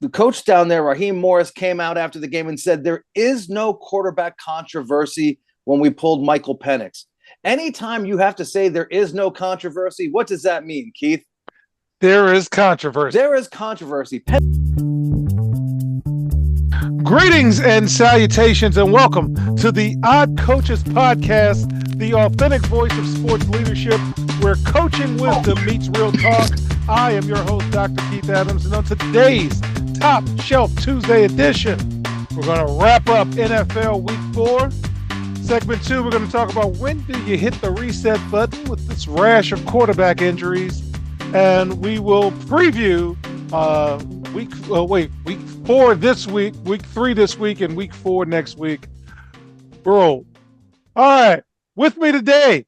The coach down there, Raheem Morris, came out after the game and said there is no quarterback controversy when we pulled Michael Penix. Anytime you have to say there is no controversy, what does that mean, Keith? There is controversy. There is controversy. Greetings and salutations, and welcome to the Odd Coaches Podcast, the authentic voice of sports leadership, where coaching wisdom meets real talk. I am your host, Dr. Keith Adams, and on today's Top Shelf Tuesday edition, we're going to wrap up NFL Week 4. Segment 2, we're going to talk about when do you hit the reset button with this rash of quarterback injuries, and we will preview week 4 this week, week 3 this week, and week 4 next week. Bro. All right. With me today,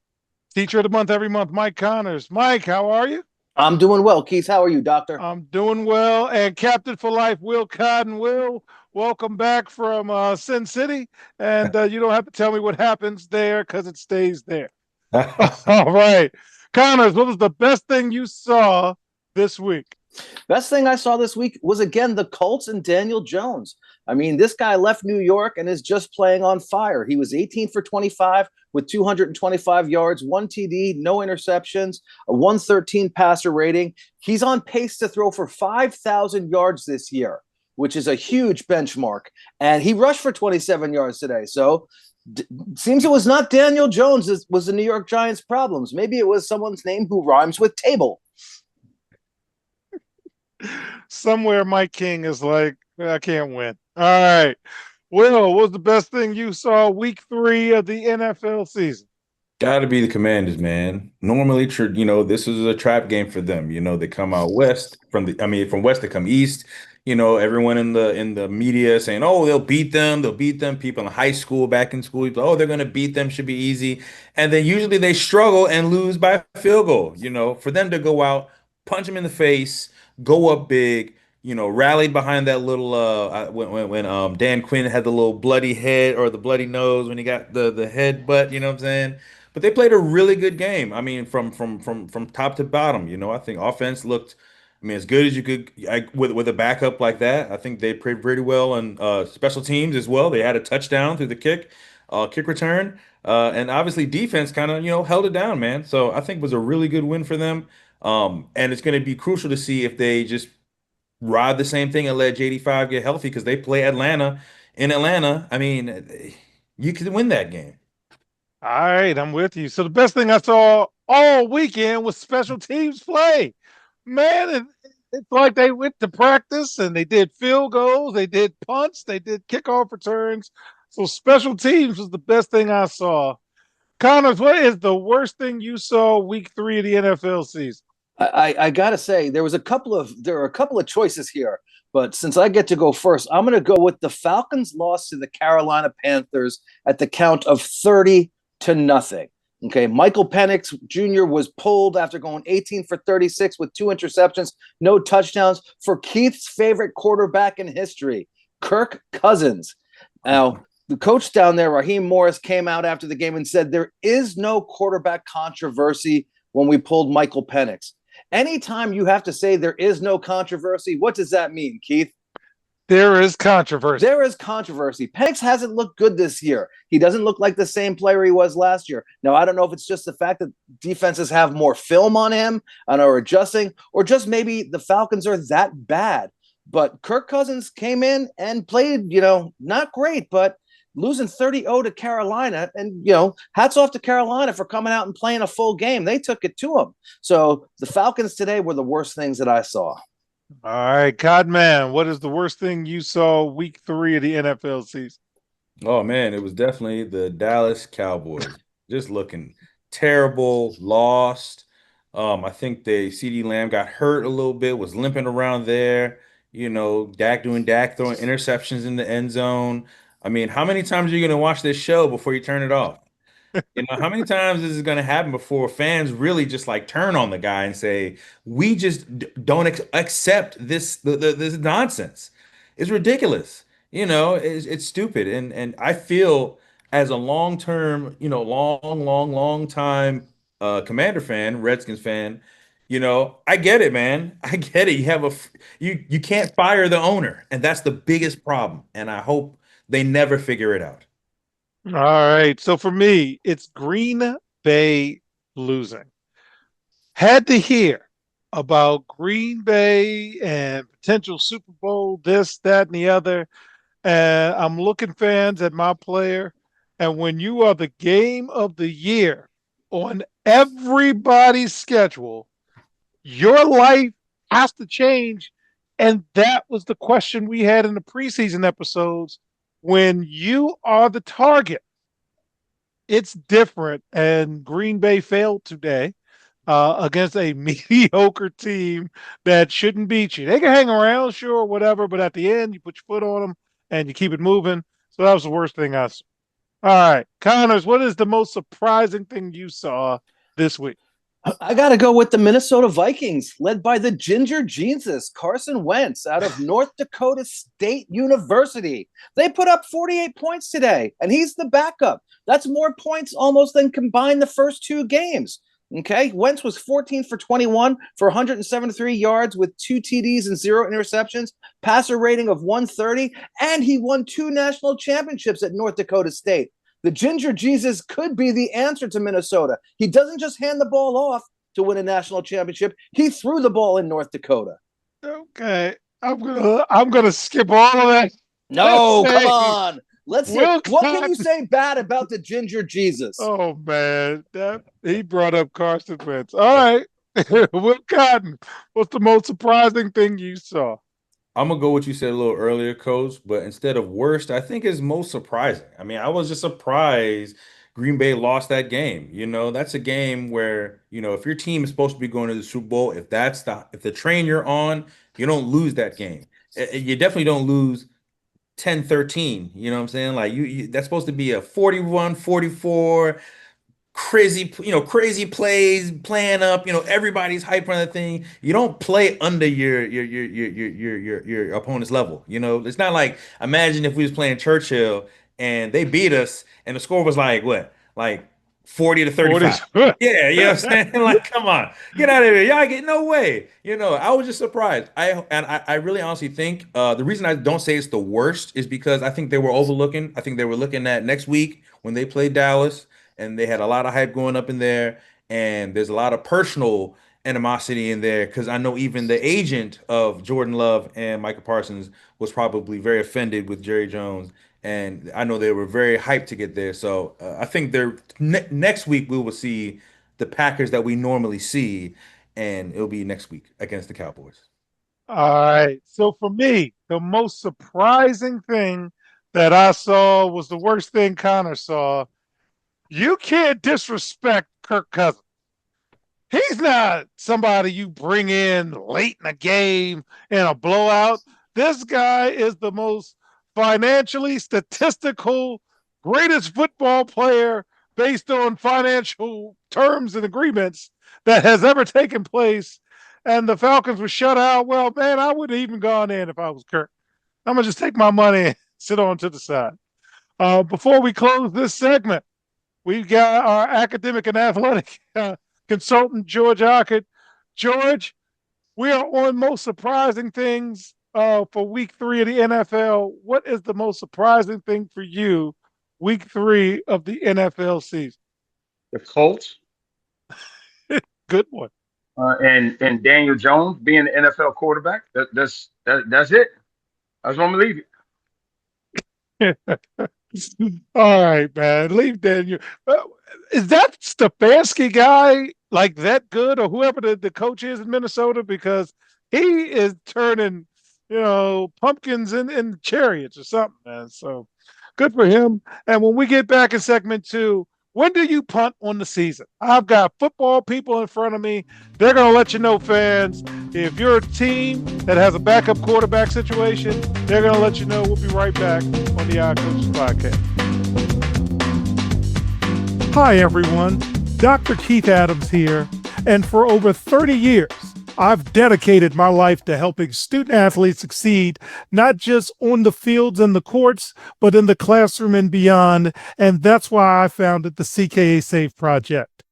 teacher of the month every month, Mike Connors. Mike, how are you? I'm doing well. Keith, how are you, doctor? I'm doing well. And Captain for Life, Will Cotton. Will, welcome back from Sin City. And you don't have to tell me what happens there because it stays there. All right. Connors, what was the best thing you saw this week? Best thing I saw this week was, again, the Colts and Daniel Jones. I mean, this guy left New York and is just playing on fire. He was 18 for 25 with 225 yards, 1 TD, no interceptions, a 113 passer rating. He's on pace to throw for 5,000 yards this year, which is a huge benchmark. And he rushed for 27 yards today. So seems it was not Daniel Jones was the New York Giants' problems. Maybe it was someone's name who rhymes with table. Somewhere Mike King is like, I can't win. All right. Will, what was the best thing you saw week 3 of the NFL season? Got to be the Commanders, man. Normally, this is a trap game for them. They come out west from west they come east. Everyone in the media saying, "Oh, they'll beat them. They'll beat them." People in high school, back in school, oh, they're going to beat them. Should be easy. And then usually they struggle and lose by field goal. For them to go out, punch them in the face, go up big. Rallied behind that little when Dan Quinn had the little bloody head or the bloody nose when he got the head butt, you know what I'm saying? But they played a really good game. I mean, from top to bottom, I think offense looked, as good as you could with a backup like that. I think they played pretty well on special teams as well. They had a touchdown through the kick return. And obviously defense kind of, held it down, man. So I think it was a really good win for them. And it's going to be crucial to see if they just ride the same thing and let JD5 get healthy because they play Atlanta in Atlanta. I mean, you could win that game. All right, I'm with you. So the best thing I saw all weekend was special teams play. Man, it's like they went to practice and they did field goals, they did punts, they did kickoff returns. So special teams was the best thing I saw. Connors, what is the worst thing you saw week 3 of the NFL season? I gotta say there are a couple of choices here, but since I get to go first, I'm gonna go with the Falcons' loss to the Carolina Panthers at the count of 30-0. Okay, Michael Penix Jr. was pulled after going 18 for 36 with 2 interceptions, no touchdowns for Keith's favorite quarterback in history, Kirk Cousins. Now, the coach down there, Raheem Morris, came out after the game and said there is no quarterback controversy when we pulled Michael Penix. Anytime you have to say there is no controversy, what does that mean, Keith? There is controversy. There is controversy. Penix hasn't looked good this year. He doesn't look like the same player he was last year. Now, I don't know if it's just the fact that defenses have more film on him and are adjusting, or just maybe the Falcons are that bad. But Kirk Cousins came in and played, not great, but losing 30-0 to Carolina, and hats off to Carolina for coming out and playing a full game. They took it to them. So the Falcons today were the worst things that I saw. All right, Codman, what is the worst thing you saw week 3 of the NFL season? Oh man, it was definitely the Dallas Cowboys. Just looking terrible, lost. I think CeeDee Lamb got hurt a little bit, was limping around there. Dak throwing interceptions in the end zone. I mean, how many times are you going to watch this show before you turn it off? How many times is it going to happen before fans really just like turn on the guy and say, we just don't accept this nonsense. It's ridiculous. It's stupid. And I feel as a long time Commander fan, Redskins fan, I get it, man. I get it. You can't fire the owner, and that's the biggest problem. And I hope they never figure it out. All right. So for me, it's Green Bay losing. Had to hear about Green Bay and potential Super Bowl, this, that, and the other. And I'm looking fans at my player. And when you are the game of the year on everybody's schedule, your life has to change. And that was the question we had in the preseason episodes. When you are the target, it's different. And Green Bay failed today against a mediocre team that shouldn't beat you. They can hang around, sure, whatever, but at the end, you put your foot on them and you keep it moving. So that was the worst thing I saw. All right, Connors, what is the most surprising thing you saw this week? I got to go with the Minnesota Vikings, led by the Ginger Jesus, Carson Wentz, out of North Dakota State University. They put up 48 points today, and he's the backup. That's more points almost than combined the first two games. Okay, Wentz was 14 for 21 for 173 yards with 2 TDs and 0 interceptions, passer rating of 130, and he won 2 national championships at North Dakota State. The Ginger Jesus could be the answer to Minnesota. He doesn't just hand the ball off to win a national championship. He threw the ball in North Dakota. Okay, I'm gonna skip all of that. No, come on. Let's hear. Will What can you say bad about the Ginger Jesus? Oh man, he brought up Carson Wentz. All right, Will Cotton, what's the most surprising thing you saw? I'm gonna go what you said a little earlier, Coach, but instead of worst, I think is most surprising. I mean, I was just surprised Green Bay lost that game. That's a game where, if your team is supposed to be going to the Super Bowl, if the train you're on, you don't lose that game. You definitely don't lose 10-13. You know what I'm saying? Like that's supposed to be a 41-44 crazy plays, playing up, everybody's hype on the thing. You don't play under your opponent's level. It's not like, imagine if we was playing Churchill and they beat us and the score was like what? Like 40-35. 40. Yeah, you know what I'm saying? Like, come on, get out of here. Y'all get no way. I was just surprised. I really honestly think the reason I don't say it's the worst is because I think they were overlooking. I think they were looking at next week when they played Dallas, and they had a lot of hype going up in there, and there's a lot of personal animosity in there because I know even the agent of Jordan Love and Michael Parsons was probably very offended with Jerry Jones, and I know they were very hyped to get there. So I think next week we will see the Packers that we normally see, and it'll be next week against the Cowboys. All right. So for me, the most surprising thing that I saw was the worst thing Connor saw. You can't disrespect Kirk Cousins. He's not somebody you bring in late in a game in a blowout. This guy is the most financially statistical, greatest football player based on financial terms and agreements that has ever taken place. And the Falcons were shut out. Well, man, I wouldn't have even gone in if I was Kirk. I'm going to just take my money and sit on to the side. Before we close this segment, we've got our academic and athletic consultant, George Ockett. George, we are on most surprising things for week 3 of the NFL. What is the most surprising thing for you week 3 of the NFL season? The Colts. Good one. And Daniel Jones being the NFL quarterback. That's it. That's what I'm going to leave it. All right, man. Leave Daniel. Is that Stefanski guy like that good, or whoever the coach is in Minnesota? Because he is turning, pumpkins in chariots or something, man. So good for him. And when we get back in segment 2, when do you punt on the season? I've got football people in front of me. They're going to let you know, fans. If you're a team that has a backup quarterback situation, they're going to let you know. We'll be right back on the Odd Coaches Podcast. Hi, everyone. Dr. Keith Adams here. And for over 30 years, I've dedicated my life to helping student athletes succeed, not just on the fields and the courts, but in the classroom and beyond. And that's why I founded the CKA Safe Project.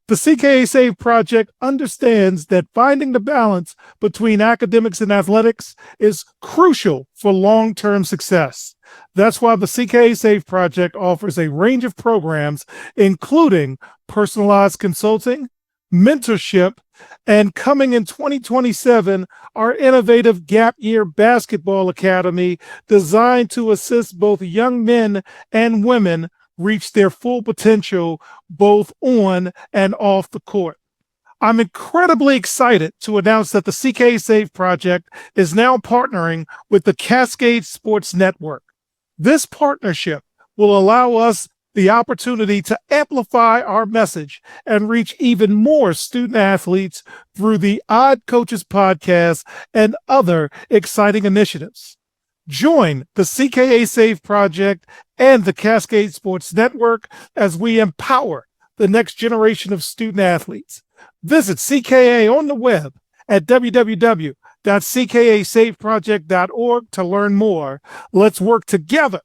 The CKA Save Project understands that finding the balance between academics and athletics is crucial for long-term success. That's why the CKA Save Project offers a range of programs, including personalized consulting, mentorship, and coming in 2027, our innovative Gap Year Basketball Academy designed to assist both young men and women reach their full potential both on and off the court. I'm incredibly excited to announce that the CKA Save Project is now partnering with the Cascade Sports Network. This partnership will allow us the opportunity to amplify our message and reach even more student athletes through the Odd Coaches podcast and other exciting initiatives. Join the CKA Save Project and the Cascade Sports Network as we empower the next generation of student athletes. Visit CKA on the web at www.ckasaveproject.org to learn more. Let's work together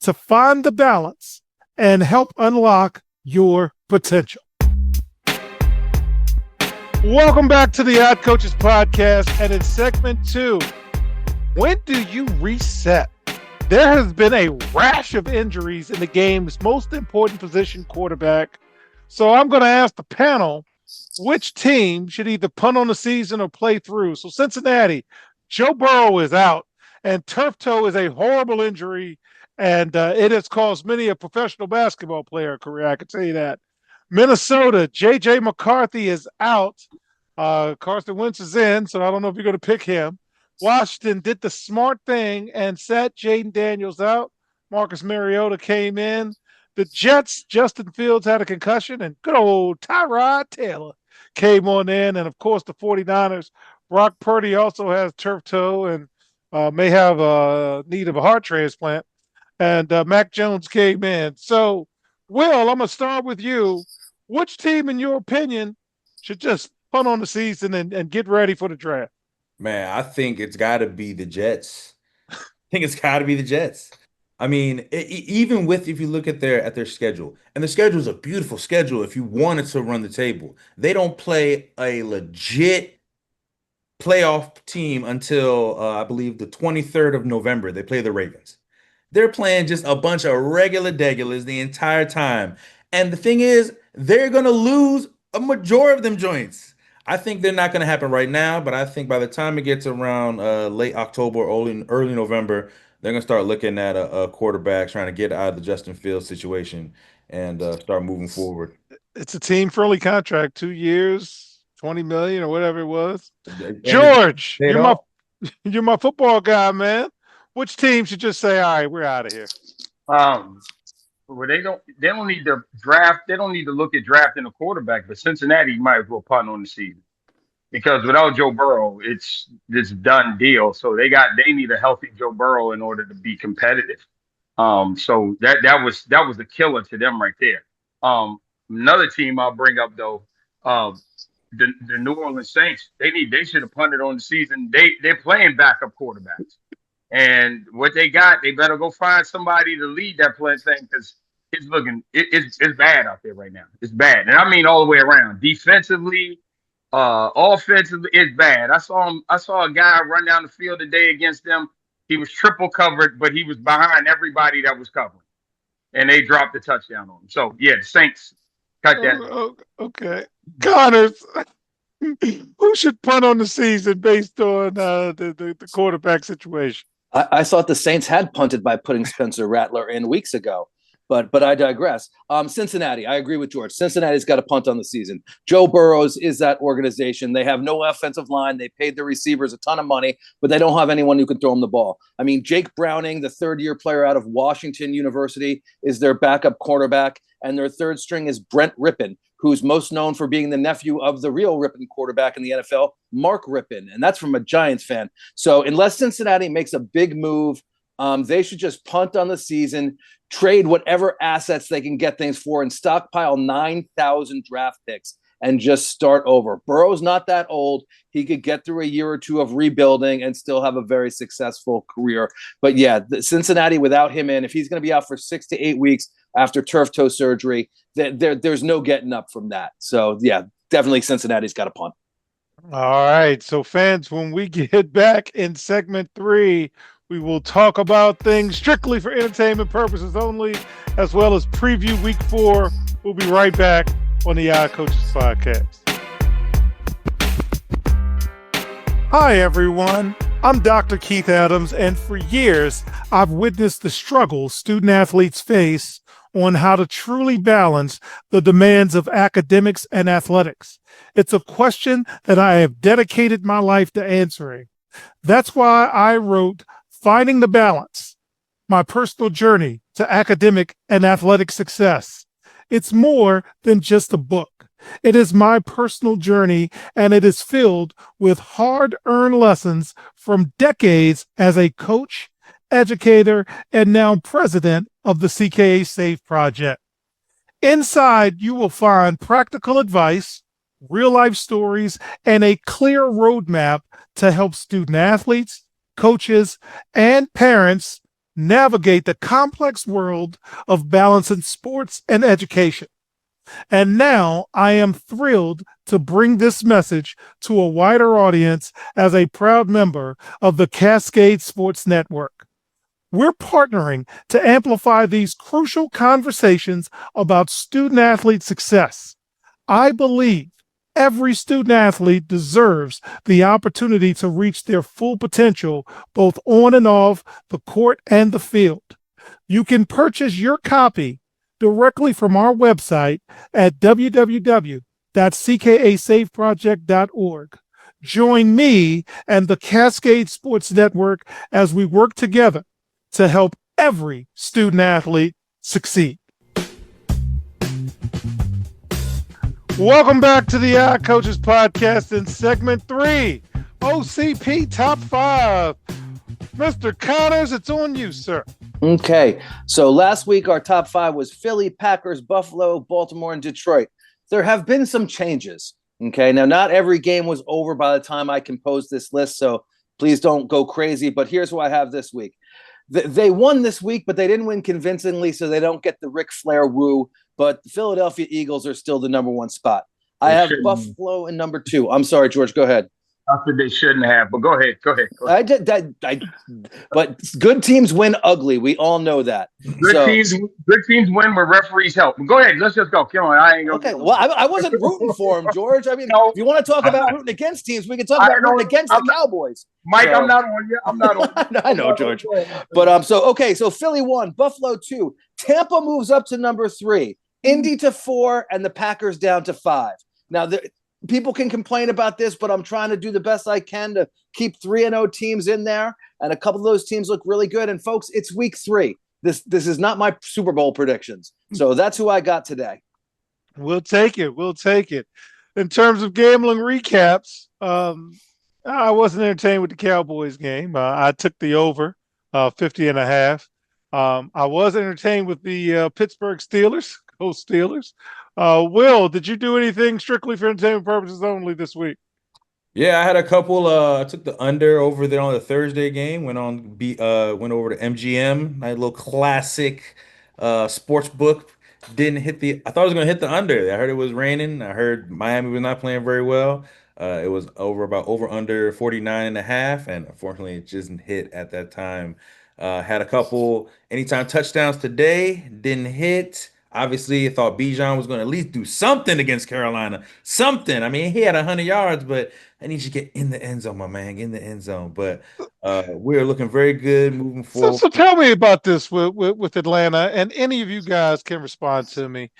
to find the balance and help unlock your potential. Welcome back to the Odd Coaches Podcast. And in segment 2, when do you reset? There has been a rash of injuries in the game's most important position, quarterback. So I'm going to ask the panel, which team should either punt on the season or play through? So Cincinnati, Joe Burrow is out, and turf toe is a horrible injury, and it has cost many a professional basketball player a career, I can tell you that. Minnesota, J.J. McCarthy is out. Carson Wentz is in, so I don't know if you're going to pick him. Washington did the smart thing and sat Jayden Daniels out. Marcus Mariota came in. The Jets, Justin Fields had a concussion, and good old Tyrod Taylor came on in. And, of course, the 49ers, Brock Purdy also has turf toe and may have a need of a heart transplant. And Mac Jones came in. So, Will, I'm going to start with you. Which team, in your opinion, should just punt on the season and get ready for the draft? Man, I think it's got to be the Jets. I think it's got to be the Jets. I mean, even with, if you look at their schedule, and the schedule is a beautiful schedule if you wanted to run the table. They don't play a legit playoff team until I believe the 23rd of November. They play the Ravens. They're playing just a bunch of regular degulars the entire time. And the thing is, they're going to lose a majority of them joints. I think they're not going to happen right now, but I think by the time it gets around late October, early November, they're going to start looking at a quarterback, trying to get out of the Justin Fields situation and start moving forward. It's a team-friendly contract, 2 years, $20 million or whatever it was. George, you're my football guy, man. Which team should just say, all right, we're out of here? Well, they don't need to draft. They don't need to look at drafting a quarterback. But Cincinnati might as well punt on the season because without Joe Burrow, it's this done deal. So they need a healthy Joe Burrow in order to be competitive. So that was the killer to them right there. Another team I'll bring up though, the New Orleans Saints. They should have punted on the season. They're playing backup quarterbacks. And what they got, they better go find somebody to lead that play thing because it's bad out there right now. It's bad, and I mean all the way around. Defensively, offensively, it's bad. I saw a guy run down the field today against them. He was triple covered, but he was behind everybody that was covering, and they dropped the touchdown on him. So yeah, the Saints cut that. Okay, Connors. Who should punt on the season based on the quarterback situation? I thought the Saints had punted by putting Spencer Rattler in weeks ago, but I digress. Cincinnati, I agree with George. Cincinnati's got to punt on the season. Joe Burrows is that organization. They have no offensive line. They paid their receivers a ton of money, but they don't have anyone who can throw them the ball. I mean, Jake Browning, the third-year player out of Washington University, is their backup quarterback, and their third string is Brent Rippon, who's most known for being the nephew of the real Rippon quarterback in the NFL, Mark Rippon, and that's from a Giants fan. So unless Cincinnati makes a big move, they should just punt on the season, trade whatever assets they can get things for, and stockpile 9,000 draft picks and just start over. Burrow's not that old. He could get through a year or two of rebuilding and still have a very successful career. But yeah, Cincinnati without him in, if he's going to be out for 6 to 8 weeks, after turf toe surgery. There's no getting up from that. So, yeah, definitely Cincinnati's got a punt. All right. So, fans, when we get back in segment 3, we will talk about things strictly for entertainment purposes only, as well as preview week 4. We'll be right back on the Odd Coaches Podcast. Hi, everyone. I'm Dr. Keith Adams, and for years, I've witnessed the struggles student-athletes face on how to truly balance the demands of academics and athletics. It's a question that I have dedicated my life to answering. That's why I wrote Finding the Balance, my personal journey to academic and athletic success. It's more than just a book. It is my personal journey, and it is filled with hard-earned lessons from decades as a coach, educator, and now president of the CKA Safe Project. Inside, you will find practical advice, real-life stories, and a clear roadmap to help student-athletes, coaches, and parents navigate the complex world of balancing sports and education. And now I am thrilled to bring this message to a wider audience as a proud member of the Cascade Sports Network. We're partnering to amplify these crucial conversations about student-athlete success. I believe every student-athlete deserves the opportunity to reach their full potential, both on and off the court and the field. You can purchase your copy directly from our website at www.ckasafeproject.org. Join me and the Cascade Sports Network as we work together to help every student-athlete succeed. Welcome back to the Odd Coaches Podcast in segment 3, OCP Top 5. Mr. Connors, it's on you, sir. Okay, so last week our top 5 was Philly, Packers, Buffalo, Baltimore, and Detroit. There have been some changes. Okay, now not every game was over by the time I composed this list, so please don't go crazy. But here's what I have this week. They won this week, but they didn't win convincingly, so they don't get the Ric Flair woo. But the Philadelphia Eagles are still the number 1 spot. I have Buffalo in number 2. I'm sorry, George, go ahead. I said they shouldn't have, but go ahead. But good teams win ugly. We all know that. Good teams win with referees help. Go ahead. Let's just go. Come on. I ain't going. Okay. Well, I wasn't rooting for him, George. I mean, if you want to talk about rooting against teams, we can talk about rooting against the Cowboys. Mike, I'm not on you. I'm not on. I know, George. But so Philly 1, Buffalo 2, Tampa moves up to number 3, Indy to 4, and the Packers down to 5. Now people can complain about this, but I'm trying to do the best I can to keep 3-0 teams in there. And a couple of those teams look really good. And folks, it's week 3. This is not my Super Bowl predictions. So that's who I got today. We'll take it. In terms of gambling recaps, I wasn't entertained with the Cowboys game. I took the over 50.5. I was entertained with the Pittsburgh Steelers, Coast Steelers. Will, did you do anything strictly for entertainment purposes only this week? Yeah, I had a couple. I took the under over there on the Thursday game. Went over to MGM. My little classic sports book. Didn't hit the. I thought I was gonna hit the under. I heard it was raining. I heard Miami was not playing very well. It was over under 49.5, and unfortunately it just didn't hit at that time. Had a couple anytime touchdowns today. Didn't hit. Obviously, I thought Bijan was going to at least do something against Carolina. Something. I mean, he had 100 yards, but I need you to get in the end zone, my man. Get in the end zone. But we're looking very good moving forward. So tell me about this with Atlanta, and any of you guys can respond to me.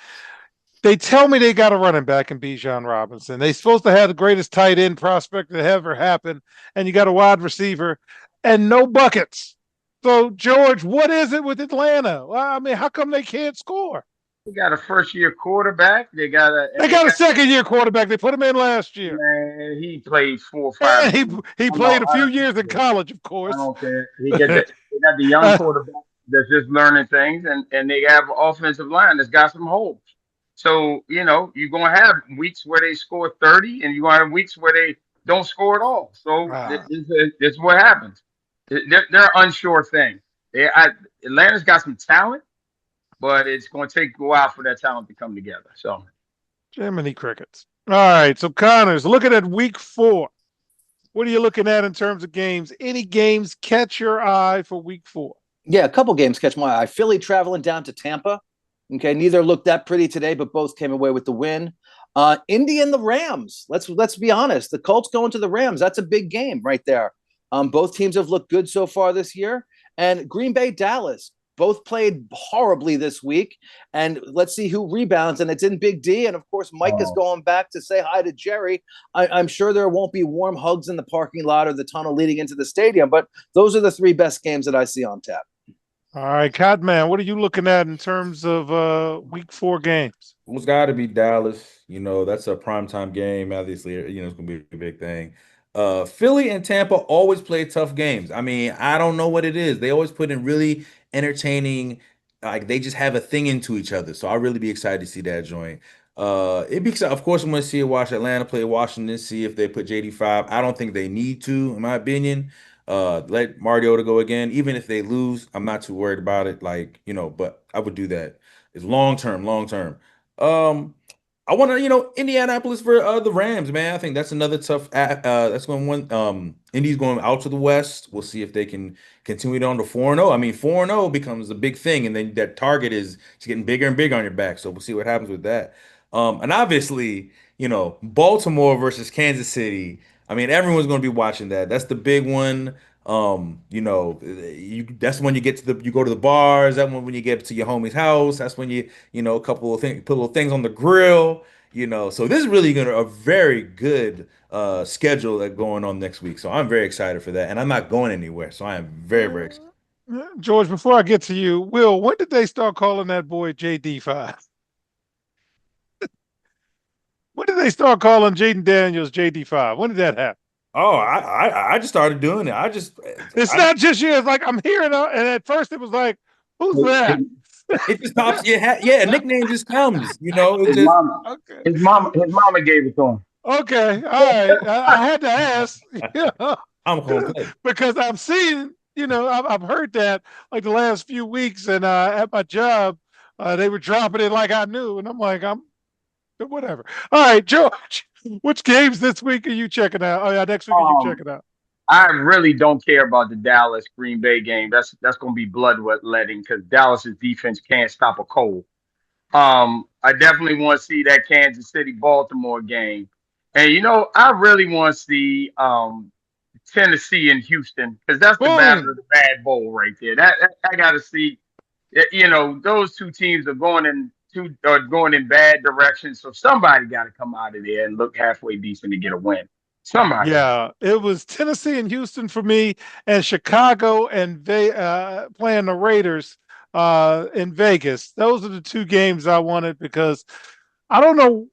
They tell me they got a running back in Bijan Robinson. They're supposed to have the greatest tight end prospect that ever happened, and you got a wide receiver and no buckets. So, George, what is it with Atlanta? Well, I mean, how come they can't score? They got a first-year quarterback. They got a second-year quarterback. They put him in last year. Man, he played 4 or 5. He played a few years in college, of course. I don't care. They got the young quarterback that's just learning things, and they have an offensive line that's got some holes. So, you're going to have weeks where they score 30, and you're going to have weeks where they don't score at all. So this is what happens. They're an unsure thing. Atlanta's got some talent. but it's going to take a while for that talent to come together. So, Jiminy Crickets. All right, so Connors, looking at week 4. What are you looking at in terms of games? Any games catch your eye for week 4? Yeah, a couple games catch my eye. Philly traveling down to Tampa. Okay, neither looked that pretty today, but both came away with the win. Indy and the Rams. Let's be honest. The Colts going to the Rams. That's a big game right there. Both teams have looked good so far this year. And Green Bay, Dallas, both played horribly this week. And let's see who rebounds. And it's in Big D. And of course, Mike is going back to say hi to Jerry. I'm sure there won't be warm hugs in the parking lot or the tunnel leading into the stadium, but those are the 3 best games that I see on tap. All right, Codman, what are you looking at in terms of week 4 games? Well, it's got to be Dallas. That's a primetime game. Obviously, it's going to be a big thing. Philly and Tampa always play tough games. I mean, I don't know what it is. They always put in really entertaining, like they just have a thing into each other. So I'll really be excited to see that joint. It'd be exciting. Of course, I'm going to see it watch Atlanta play Washington, see if they put JD5. I don't think they need to, in my opinion. Let Mariota go again. Even if they lose, I'm not too worried about it. But I would do that. It's long term. I want to, Indianapolis for the Rams, man. I think that's another tough. That's going one. Indy's going out to the West. We'll see if they can continue it on to 4-0. I mean, 4-0 becomes a big thing, and then that target is just getting bigger and bigger on your back. So we'll see what happens with that. And obviously, Baltimore versus Kansas City. I mean, everyone's going to be watching that. That's the big one. That's when you you go to the bars. That when you get to your homie's house. That's when a couple of things, put little things on the grill. So this is really a very good schedule that going on next week. So I'm very excited for that, and I'm not going anywhere. So I am very, very excited. George, before I get to you, Will, when did they start calling that boy JD5? When did they start calling Jayden Daniels JD5? When did that happen? Oh, I just started doing it. It's not just you. It's like I'm hearing, and at first it was like, "Who's that?" It just pops. Yeah, a nickname just comes. His mama gave it to him. Okay, all right. I had to ask. I'm home because I've seen. I've heard that like the last few weeks, and at my job, they were dropping it like I knew, and I'm like, whatever. All right, George. Which games this week are you checking out? Oh yeah, next week are you checking out? I really don't care about the Dallas Green Bay game. That's going to be bloodletting because Dallas's defense can't stop a cold. I definitely want to see that Kansas City Baltimore game, and I really want to see Tennessee and Houston because that's the battle of the Bad Bowl right there. That I got to see. Those 2 teams are going in bad directions. So somebody got to come out of there and look halfway decent to get a win. Somebody. Yeah, it was Tennessee and Houston for me, and Chicago and playing the Raiders in Vegas. Those are the 2 games I wanted because I don't know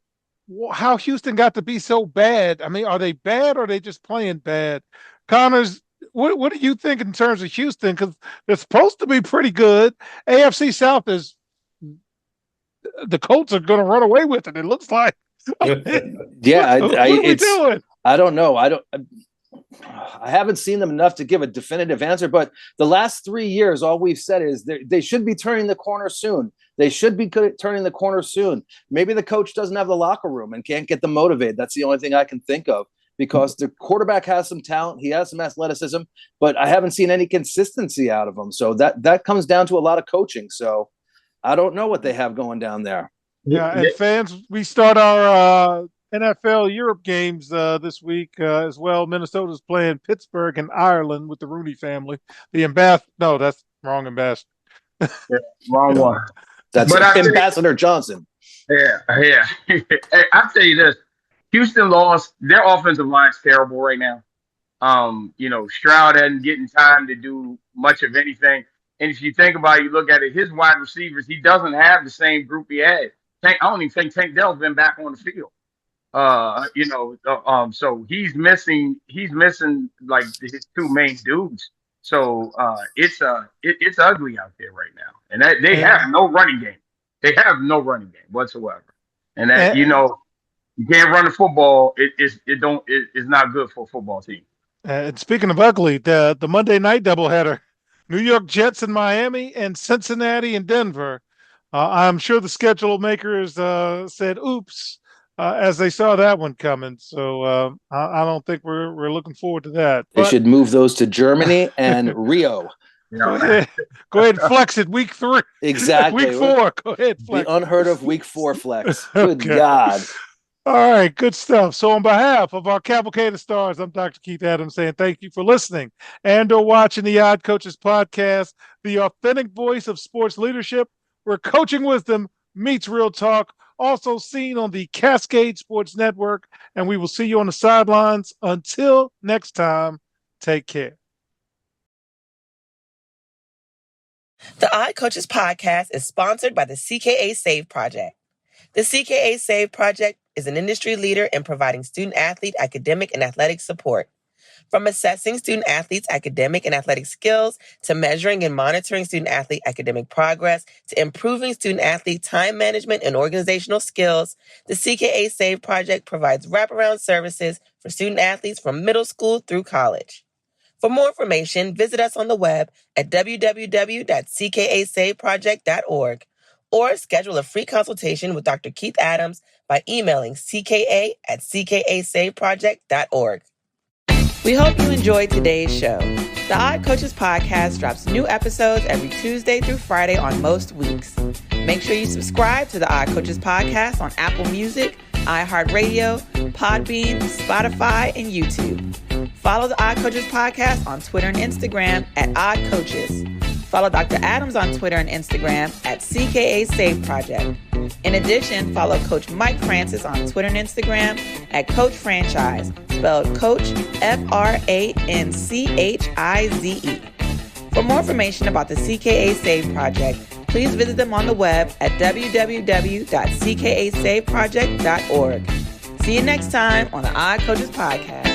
how Houston got to be so bad. I mean, are they bad or are they just playing bad? Connors, what do you think in terms of Houston? Because they're supposed to be pretty good. AFC South is the Colts are going to run away with it. It looks like. Yeah, what are we doing? I don't know. I haven't seen them enough to give a definitive answer. But the last 3 years, all we've said is they should be turning the corner soon. They should be turning the corner soon. Maybe the coach doesn't have the locker room and can't get them motivated. That's the only thing I can think of because the quarterback has some talent. He has some athleticism, but I haven't seen any consistency out of him. So that comes down to a lot of coaching. So I don't know what they have going down there. Yeah, and fans, we start our NFL Europe games this week as well. Minnesota's playing Pittsburgh and Ireland with the Rooney family. No, that's wrong ambassador. Yeah, wrong one. That's Ambassador Johnson. Yeah. Hey, I'll tell you this. Houston lost. Their offensive line's terrible right now. Stroud isn't getting time to do much of anything. And if you think about it, you look at it, his wide receivers, he doesn't have the same group he had. I don't even think Tank Dell's been back on the field. So he's missing like his 2 main dudes. So it's ugly out there right now. And they have no running game. They have no running game whatsoever. And that you can't run the football. It's not good for a football team. And speaking of ugly, the Monday night doubleheader, New York Jets in Miami and Cincinnati and Denver. I'm sure the schedule makers said, oops, as they saw that one coming. So I don't think we're looking forward to that. They But should move those to Germany and Rio. go ahead and flex it week 3. Exactly. Week 4. Go ahead, flex. The unheard of week 4 flex. Good Okay. God. All right, good stuff. So on behalf of our cavalcade of stars, I'm Dr. Keith Adams saying thank you for listening and or watching the Odd Coaches podcast, the authentic voice of sports leadership, where coaching wisdom meets real talk, also seen on the Cascade Sports Network. And we will see you on the sidelines. Until next time, take care. The Odd Coaches podcast is sponsored by the CKA Save Project. The CKA Save Project is an industry leader in providing student-athlete academic and athletic support. From assessing student-athletes' academic and athletic skills, to measuring and monitoring student-athlete academic progress, to improving student-athlete time management and organizational skills, the CKA Save Project provides wraparound services for student-athletes from middle school through college. For more information, visit us on the web at www.ckasaveproject.org or schedule a free consultation with Dr. Keith Adams by emailing cka@ckasaveproject.org. We hope you enjoyed today's show. The Odd Coaches podcast drops new episodes every Tuesday through Friday on most weeks. Make sure you subscribe to the Odd Coaches podcast on Apple Music, iHeartRadio, Podbean, Spotify, and YouTube. Follow the Odd Coaches podcast on Twitter and Instagram at Odd Coaches. Follow Dr. Adams on Twitter and Instagram at CKA Save Project. In addition, follow Coach Mike Francis on Twitter and Instagram at Coach Franchise, spelled Coach Franchize. For more information about the CKA Save Project, please visit them on the web at www.ckasaveproject.org. See you next time on the Odd Coaches podcast.